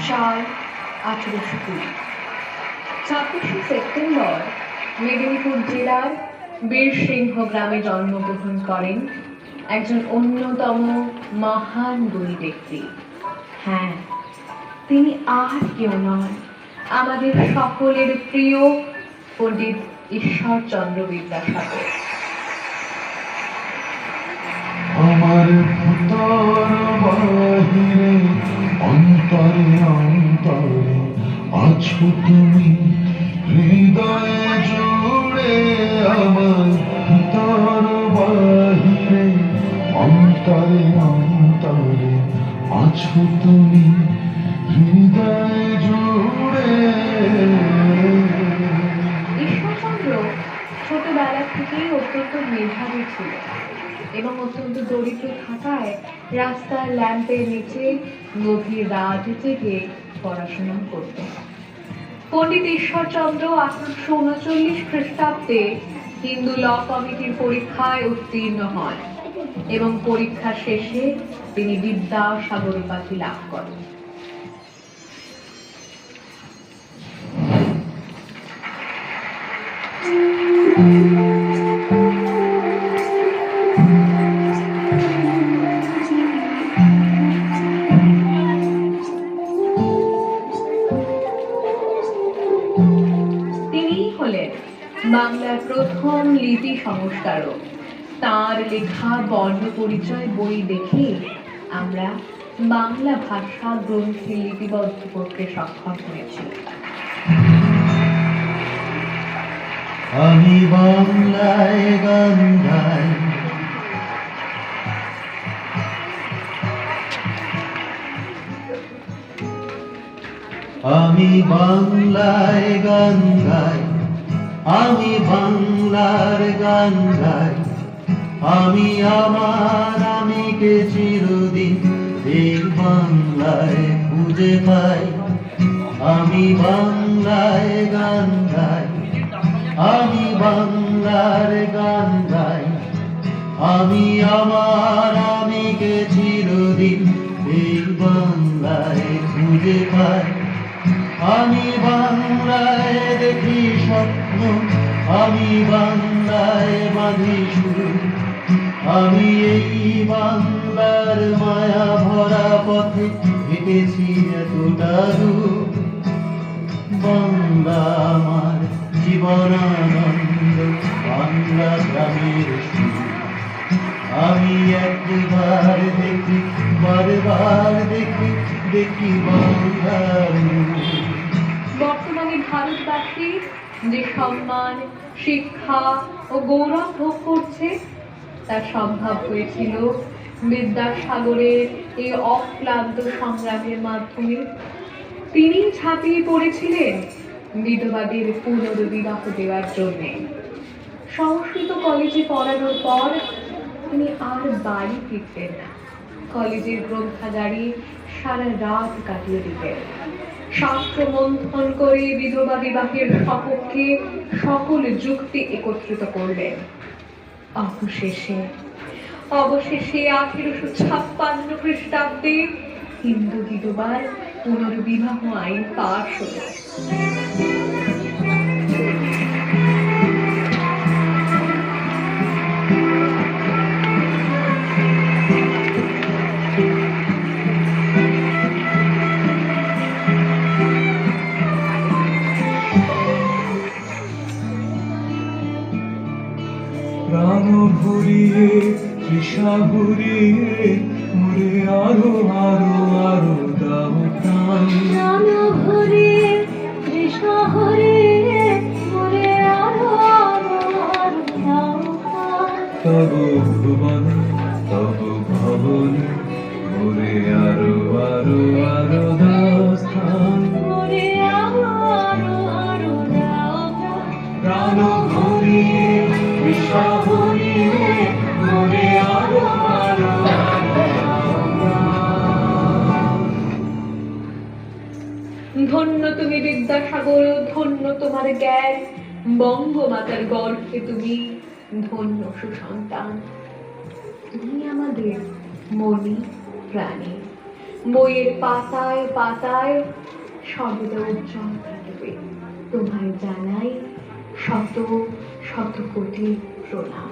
সাল 1820। 26শে সেপ্টেম্বর মেদিনীপুর জেলার বীরসিংহ গ্রামে জন্মগ্রহণ করেন একজন অন্যতম মহান গুণী ব্যক্তি। হ্যাঁ, তিনি আর কেউ নন, আমাদের সকলের প্রিয় পণ্ডিত ঈশ্বরচন্দ্র বিদ্যাসাগর। আমার ভুতর বাহিরে অন্তরে অন্তরে আছো তুমি, হৃদয়ে জুড়ে আমার ভুতর বাহিরে অন্তরে অন্তরে আছো তুমি, হৃদয়ে জুড়ে। ঈশ্বরচন্দ্র ছোটবেলা থেকেই অত্যন্ত মেধাবী ছিল এবং অত্যন্ত দরিদ্র থাকায় রাস্তার ল্যাম্পের নিচে গভীর রাত জেগে পড়াশোনা করতেন। পণ্ডিত ঈশ্বরচন্দ্র 1839 খ্রিস্টাব্দে হিন্দু ল কমিটির পরীক্ষায় উত্তীর্ণ হন এবং পরীক্ষা শেষে তিনি বিদ্যাসাগর উপাধি লাভ করেন। বাংলার প্রথম লিপি সংস্কারক। তার লেখা বর্ণ পরিচয় বই দেখে আমরা বাংলা ভাষা গ্রন্থে লিপিবদ্ধ করতে সক্ষম হয়েছি। আমি বাংলায় গান গাই, আমি বাংলায় গান গাই, আমি বাংলার গান গাই, আমি আমার আমিকে চিরদিন এই বাংলায় খুঁজে পাই। আমি বাংলায় গান গাই, আমি বাংলার গান গাই, আমি আমার আমিকে চিরদিন এই বাংলায় খুঁজে পাই। আমি বাংলায় দেখি স্বপ্ন, আমি বাংলায় বাঁধি সুর, আমি এই বাংলার মায়া ভরা পথে হেঁটেছি এতটা দূর। বাংলা আমার জীবনানন্দ, বাংলা গ্রামের সুর। আমি একবার দেখি, বারবার দেখি, দেখি বাংলার। বর্তমানে ভারতবাসী যে সম্মান, শিক্ষা ও গৌরব ভোগ করছে তা সম্ভব হয়েছিল বিদ্যাসাগরের এই অক্লান্ত সংগ্রামের মাধ্যমে। তিনি ঝাঁপিয়ে পড়েছিলেন বিধবাদের পুনর্বিবাহ দেওয়ার জন্য। সংস্কৃত কলেজে পড়ানোর পর তিনি আর বাড়ি ফিরতেন না, কলেজের গ্রন্থাগারে সারা রাত কাটিয়ে দিতেন। শাস্ত্র মন্থন করে বিধবা বিবাহের সপক্ষে সকল যুক্তি একত্রিত করলেন। অবশেষে 1856 খ্রিস্টাব্দে হিন্দু বিধবার পুনর্বিবাহ আইন পাশ হল। প্রাণ ভরিয়ে তৃষা ভরিয়ে মোরে আরো আরো আরো দাও প্রাণ। প্রাণ ভরিয়ে তৃষা ভরিয়ে মোরে আরো আরো আরো দাও প্রাণ। তব ভুবনে তব ভবনে মোরে আরো আরো আরো দাও স্থান। মোরে আরো আরো আরো দাও প্রাণ ভরিয়ে তৃষা ভরিয়ে মোরে আরো আরো আরো দাও প্রাণ। ধন্য তুমি বিদ্যাসাগর, ধন্য তোমার জ্ঞান, বঙ্গমাতার গর্ভে তুমি ধন্য সুসন্তান। তুমি আমাদের মনি প্রাণী, বইয়ের পাতায় পাতায় সর্বদা উজ্জ্বল থাকবে। তোমায় জানাই শত শত কোটি প্রণাম।